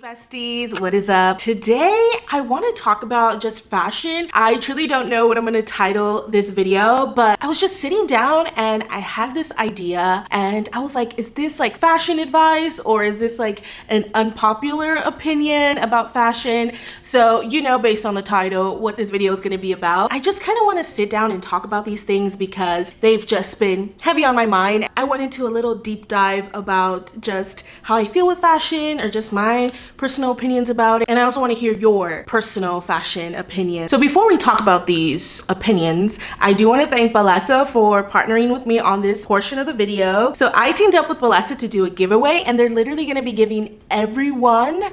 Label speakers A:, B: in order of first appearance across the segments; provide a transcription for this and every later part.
A: besties, what is up? Today I want to talk about just fashion. I truly don't know what I'm going to title this video, but I was just sitting down and I had this idea and I was like, is this like fashion advice or is this like an unpopular opinion about fashion? So you know, based on the title, what this video is going to be about. I just kind of want to sit down and talk about these things because they've just been heavy on my mind. I went into a little deep dive about just how I feel with fashion or just my personal opinions about it. And I also want to hear your personal fashion opinion. So before we talk about these opinions, I do want to thank Balesa for partnering with me on this portion of the video. So I teamed up with Balesa to do a giveaway and they're literally going to be giving everyone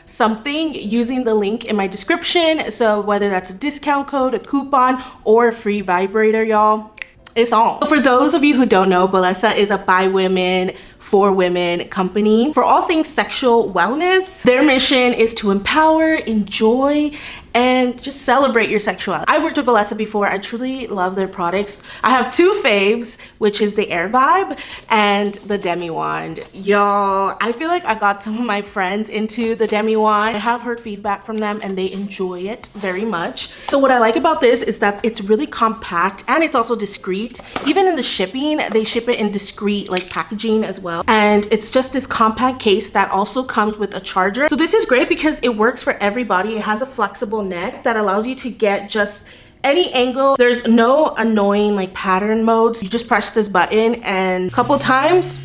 A: something using the link in my description. So whether that's a discount code, a coupon, or a free vibrator, y'all, it's on. So for those of you who don't know, Balesa is a by women for women company for all things sexual wellness. Their mission is to empower, enjoy, and just celebrate your sexuality. I've worked with Balesa before. I truly love their products. I have two faves, which is the Air Vibe and the Demi Wand. Y'all, I feel like I got some of my friends into the Demi Wand. I have heard feedback from them and they enjoy it very much. So what I like about this is that it's really compact and it's also discreet. Even in the shipping, they ship it in discreet like packaging as well. And it's just this compact case that also comes with a charger. So this is great because it works for everybody. It has a flexible neck that allows you to get just any angle. There's no annoying like pattern modes. You just press this button and a couple times,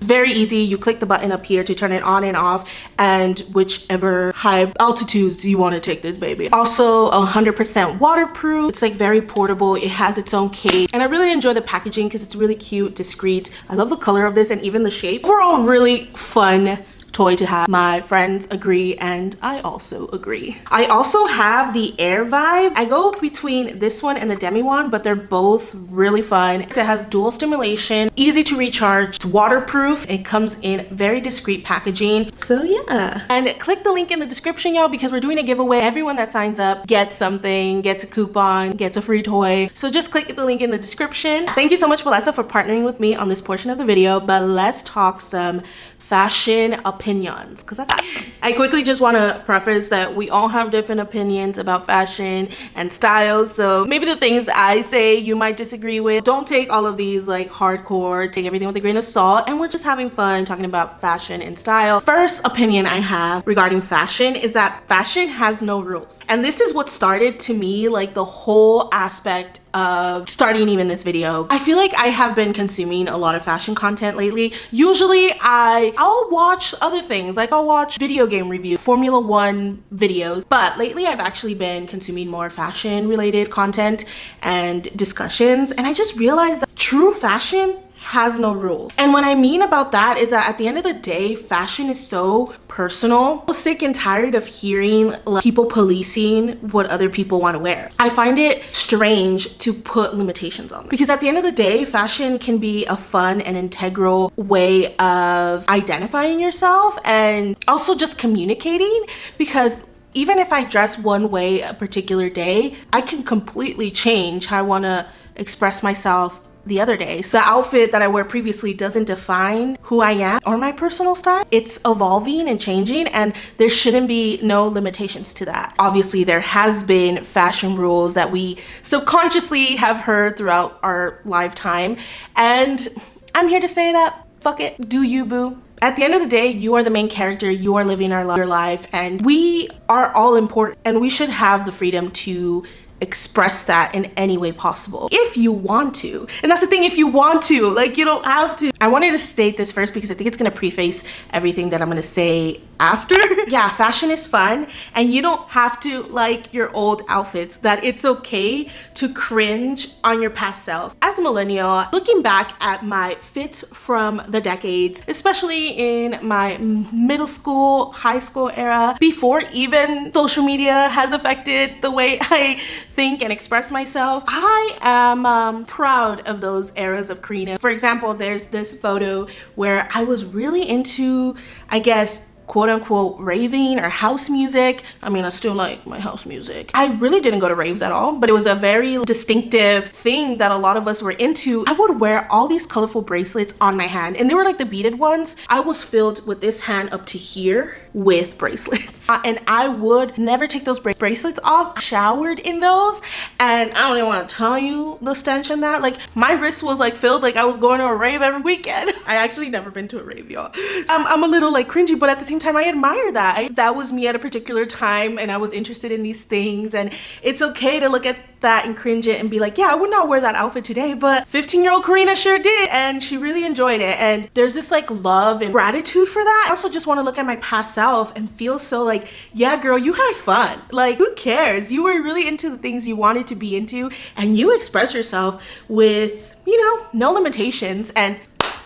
A: very easy. You click the button up here to turn it on and off and whichever high altitudes you want to take this baby. Also 100% waterproof. It's like very portable. It has its own case and I really enjoy the packaging because it's really cute, discreet. I love the color of this and even the shape. Overall, really fun toy to have. My friends agree and I also agree. I also have the Air Vibe. I go between this one and the Demi Wand, but they're both really fun. It has dual stimulation, easy to recharge, it's waterproof. It comes in very discreet packaging. So yeah. And click the link in the description, y'all, because we're doing a giveaway. Everyone that signs up gets something, gets a coupon, gets a free toy. So just click the link in the description. Thank you so much, Balesa, for partnering with me on this portion of the video, but let's talk some fashion opinions because I got some. I quickly just want to preface that we all have different opinions about fashion and styles, so maybe the things I say you might disagree with. Don't take all of these like hardcore, take everything with a grain of salt, and we're just having fun talking about fashion and style. First opinion I have regarding fashion is that fashion has no rules, and this is what started to me like the whole aspect of starting even this video. I feel like I have been consuming a lot of fashion content lately. Usually I'll watch other things, like I'll watch video game reviews, Formula 1 videos, but lately I've actually been consuming more fashion related content and discussions, and I just realized that true fashion has no rules. And what I mean about that is that at the end of the day, fashion is so personal. I'm sick and tired of hearing like people policing what other people want to wear. I find it strange to put limitations on them because at the end of the day, fashion can be a fun and integral way of identifying yourself and also just communicating, because even if I dress one way a particular day, I can completely change how I want to express myself the other day. So the outfit that I wore previously doesn't define who I am or my personal style. It's evolving and changing, and there shouldn't be no limitations to that. Obviously, there has been fashion rules that we subconsciously have heard throughout our lifetime, and I'm here to say that fuck it, do you, boo. At the end of the day, you are the main character, you are living your life, and we are all important, and we should have the freedom to express that in any way possible if you want to. And that's the thing, if you want to, like, you don't have to. I wanted to state this first because I think it's gonna preface everything that I'm gonna say after. Yeah, fashion is fun and you don't have to like your old outfits, that it's okay to cringe on your past self. As a millennial, looking back at my fits from the decades, especially in my middle school, high school era, before even social media has affected the way I think and express myself, I am proud of those eras of Karina. For example, there's this photo where I was really into, I guess, quote unquote raving or house music. I mean, I still like my house music. I really didn't go to raves at all, but it was a very distinctive thing that a lot of us were into. I would wear all these colorful bracelets on my hand, and they were like the beaded ones. I was filled with this hand up to here with bracelets, and I would never take those bracelets off. I showered in those, and I don't even want to tell you the stench in that. Like, my wrist was like filled like I was going to a rave every weekend. I actually never been to a rave, y'all. I'm a little like cringy, but at the same time I admire that. That was me at a particular time, and I was interested in these things, and it's okay to look at that and cringe it and be like, yeah, I would not wear that outfit today, but 15-year-old Karina sure did, and she really enjoyed it. And there's this like love and gratitude for that. I also just want to look at my past self and feel so like, yeah, girl, you had fun. Like, who cares? You were really into the things you wanted to be into, and you express yourself with, you know, no limitations. And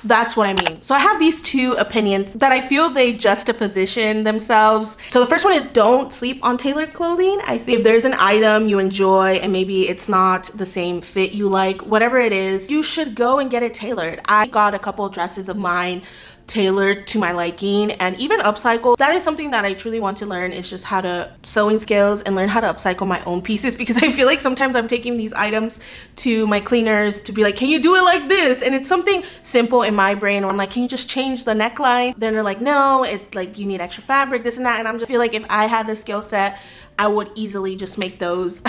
A: that's what I mean. So I have these two opinions that I feel they juxtaposition themselves. So the first one is, don't sleep on tailored clothing. I think if there's an item you enjoy and maybe it's not the same fit you like, whatever it is, you should go and get it tailored. I got a couple of dresses of mine tailored to my liking, and even upcycle. That is something that I truly want to learn, is just how to sewing skills and learn how to upcycle my own pieces, because I feel like sometimes I'm taking these items to my cleaners to be like, can you do it like this? And it's something simple in my brain, or I'm like, can you just change the neckline? Then they're like, no, it's like you need extra fabric, this and that. And I'm just feel like if I had the skill set, I would easily just make those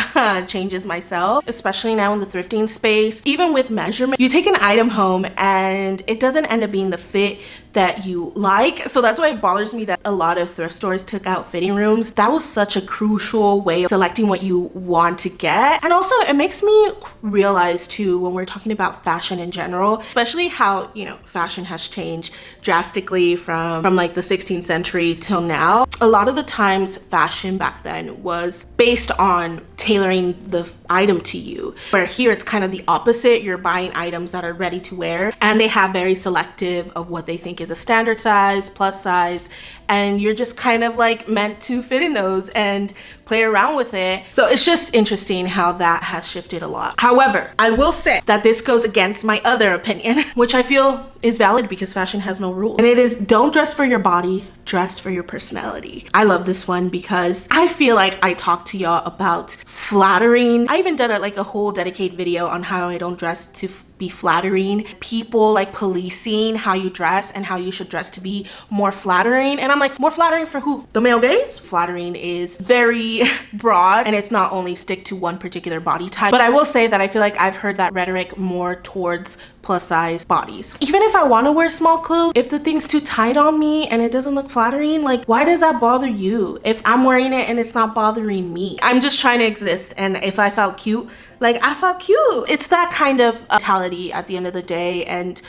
A: changes myself, especially now in the thrifting space. Even with measurement, you take an item home and it doesn't end up being the fit that you like. So that's why it bothers me that a lot of thrift stores took out fitting rooms. That was such a crucial way of selecting what you want to get. And also it makes me realize too, when we're talking about fashion in general, especially how, you know, fashion has changed drastically from like the 16th century till now. A lot of the times fashion back then was based on tailoring the item to you, where here it's kind of the opposite. You're buying items that are ready to wear, and they have very selective of what they think is a standard size, plus size, and you're just kind of like meant to fit in those and play around with it. So it's just interesting how that has shifted a lot. However, I will say that this goes against my other opinion, which I feel is valid because fashion has no rules. And it is, don't dress for your body, dress for your personality. I love this one because I feel like I talk to y'all about flattering. I even did like a whole dedicated video on how I don't dress to be flattering. People like policing how you dress and how you should dress to be more flattering. And I'm like, more flattering for who? The male gaze? Flattering is very broad, and it's not only stick to one particular body type. But I will say that I feel like I've heard that rhetoric more towards plus size bodies. Even if I want to wear small clothes, if the thing's too tight on me and it doesn't look flattering, like, why does that bother you if I'm wearing it and it's not bothering me? I'm just trying to exist, and if I felt cute, like, I felt cute. It's that kind of mentality at the end of the day, and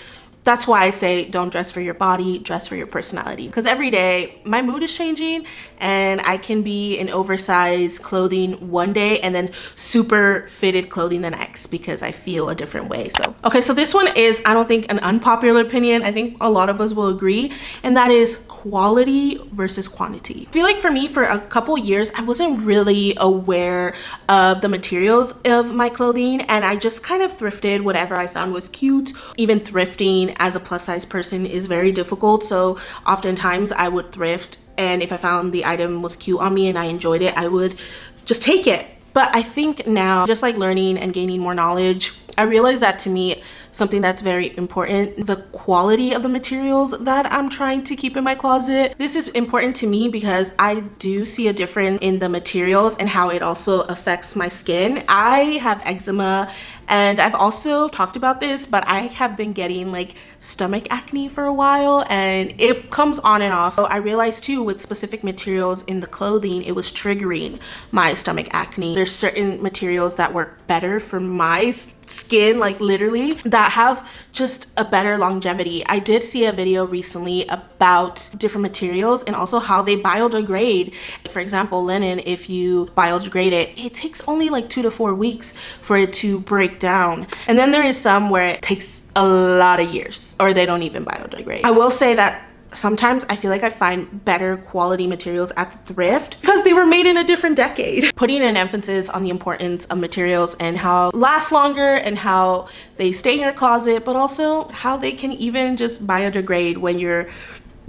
A: that's why I say don't dress for your body, dress for your personality. Because every day my mood is changing, and I can be in oversized clothing one day and then super fitted clothing the next because I feel a different way. So, okay, so this one is, I don't think, an unpopular opinion. I think a lot of us will agree, and that is quality versus quantity. I feel like for me, for a couple years, I wasn't really aware of the materials of my clothing, and I just kind of thrifted whatever I found was cute. Even thrifting as a plus size person is very difficult, so oftentimes I would thrift, and if I found the item was cute on me and I enjoyed it, I would just take it. But I think now, just like learning and gaining more knowledge, I realize that to me, something that's very important, the quality of the materials that I'm trying to keep in my closet. This is important to me because I do see a difference in the materials and how it also affects my skin. I have eczema, and I've also talked about this, but I have been getting like stomach acne for a while, and it comes on and off. So I realized too, with specific materials in the clothing, it was triggering my stomach acne. There's certain materials that work better for my skin, like literally, that have just a better longevity. I did see a video recently about different materials and also how they biodegrade. For example, linen, if you biodegrade it, it takes only like 2 to 4 weeks for it to break down. And then there is some where it takes a lot of years, or they don't even biodegrade. I will say that sometimes I feel like I find better quality materials at the thrift because they were made in a different decade. Putting an emphasis on the importance of materials and how last longer and how they stay in your closet, but also how they can even just biodegrade when you're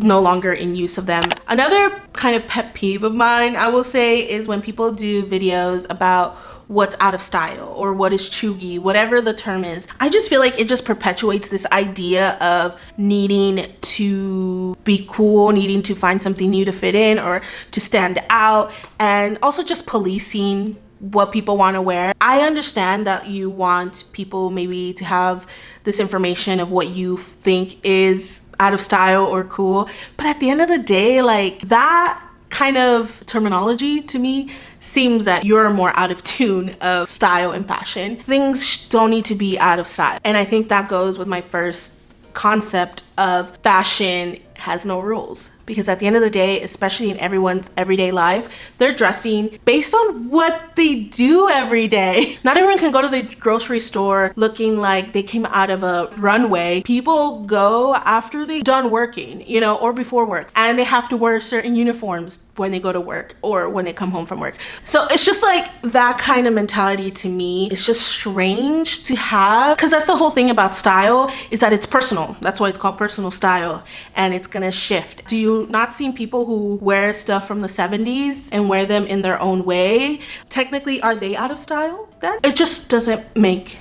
A: no longer in use of them. Another kind of pet peeve of mine, I will say, is when people do videos about what's out of style or what is chuggy, whatever the term is. I just feel like it just perpetuates this idea of needing to be cool, needing to find something new to fit in or to stand out, and also just policing what people want to wear. I understand that you want people maybe to have this information of what you think is out of style or cool, but at the end of the day, like, that kind of terminology to me seems that you're more out of tune of style and fashion. Things don't need to be out of style. And I think that goes with my first concept of fashion has no rules, because at the end of the day, especially in everyone's everyday life, they're dressing based on what they do every day. Not everyone can go to the grocery store looking like they came out of a runway. People go after they're done working, you know, or before work, and they have to wear certain uniforms when they go to work or when they come home from work. So it's just like that kind of mentality to me. It's just strange to have, because that's the whole thing about style, is that it's personal. That's why it's called personal style, and it's gonna shift. Do you not see people who wear stuff from the 70s and wear them in their own way? Technically, are they out of style then? It just doesn't make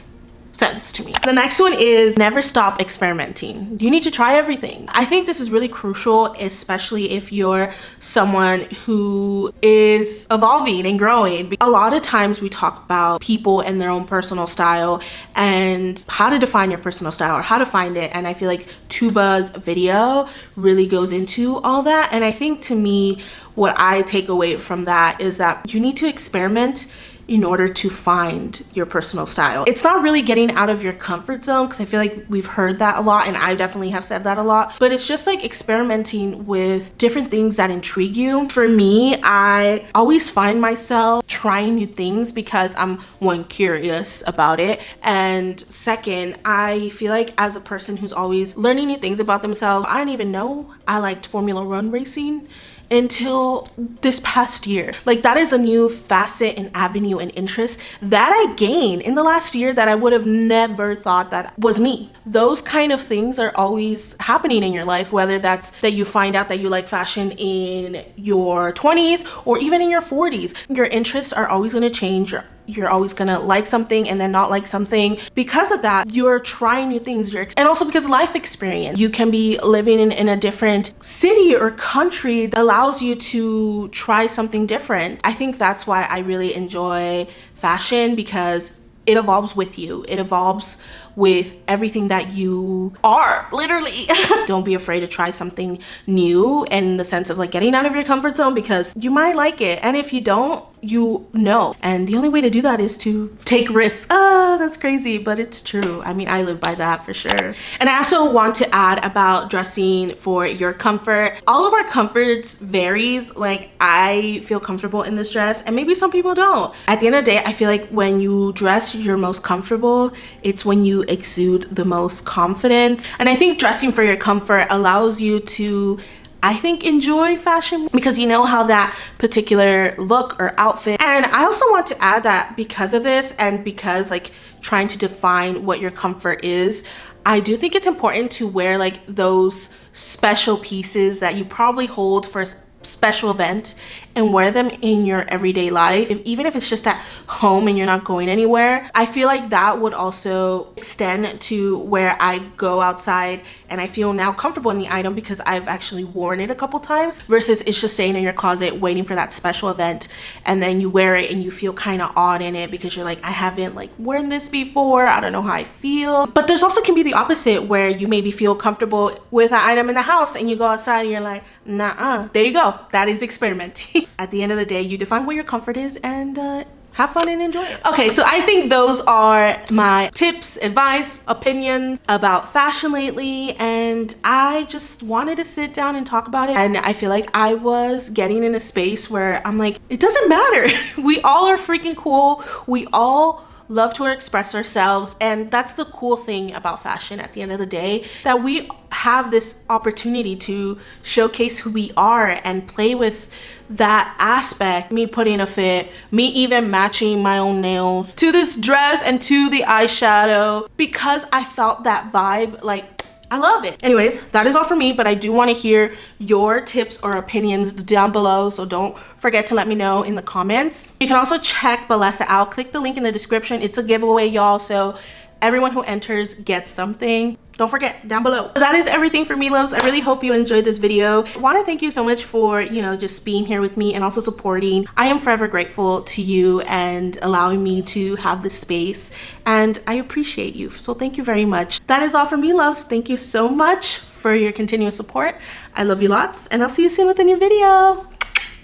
A: sense to me. The next one is never stop experimenting. You need to try everything. I think this is really crucial, especially if you're someone who is evolving and growing. A lot of times we talk about people and their own personal style and how to define your personal style or how to find it. And I feel like Tuba's video really goes into all that. And I think, to me, what I take away from that is that you need to experiment in order to find your personal style. It's not really getting out of your comfort zone, because I feel like we've heard that a lot, and I definitely have said that a lot, but it's just like experimenting with different things that intrigue you. For me, I always find myself trying new things because I'm, one, curious about it, and second, I feel like as a person who's always learning new things about themselves, I didn't even know I liked Formula One racing until this past year. Like, that is a new facet and avenue and interest that I gained in the last year that I would have never thought that was me. Those kind of things are always happening in your life, whether that's that you find out that you like fashion in your 20s or even in your 40s. Your interests are always going to change. You're always gonna like something and then not like something. Because of that, you're trying new things. And also because life experience. You can be living in a different city or country that allows you to try something different. I think that's why I really enjoy fashion, because it evolves with you. It evolves with everything that you are, literally. Don't be afraid to try something new, in the sense of like getting out of your comfort zone, because you might like it. And if you don't, you know. And the only way to do that is to take risks. That's crazy, but it's true. I mean, I live by that for sure. And I also want to add about dressing for your comfort. All of our comforts varies. Like, I feel comfortable in this dress and maybe some people don't. At the end of the day, I feel like when you dress your most comfortable, it's when you exude the most confidence. And I think dressing for your comfort allows you to, I think, enjoy fashion, because you know how that particular look or outfit. And I also want to add that because of this, and because like trying to define what your comfort is, I do think it's important to wear like those special pieces that you probably hold for a special event, and wear them in your everyday life, even if it's just at home and you're not going anywhere. I feel like that would also extend to where I go outside and I feel now comfortable in the item because I've actually worn it a couple times, versus it's just staying in your closet waiting for that special event, and then you wear it and you feel kind of odd in it because you're like, I haven't like worn this before, I don't know how I feel. But there's also can be the opposite, where you maybe feel comfortable with an item in the house and you go outside and you're like, nah, there you go. That is experimenting. At the end of the day, you define what your comfort is and have fun and enjoy it. Okay, so I think those are my tips, advice, opinions about fashion lately, and I just wanted to sit down and talk about it. And I feel like I was getting in a space where I'm like, it doesn't matter. We all are freaking cool. We all love to express ourselves, and that's the cool thing about fashion at the end of the day, that we have this opportunity to showcase who we are and play with that aspect. Me putting a fit, me even matching my own nails to this dress and to the eyeshadow, because I felt that vibe. Like, I love it. Anyways, that is all for me, but I do want to hear your tips or opinions down below, so don't forget to let me know in the comments. You can also check Balesa out. Click the link in the description. It's a giveaway, y'all, so everyone who enters gets something. Don't forget, down below. That is everything for me, loves. I really hope you enjoyed this video. I want to thank you so much for, just being here with me and also supporting. I am forever grateful to you and allowing me to have this space, and I appreciate you. So thank you very much. That is all for me, loves. Thank you so much for your continuous support. I love you lots, and I'll see you soon with a new video.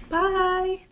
A: Bye.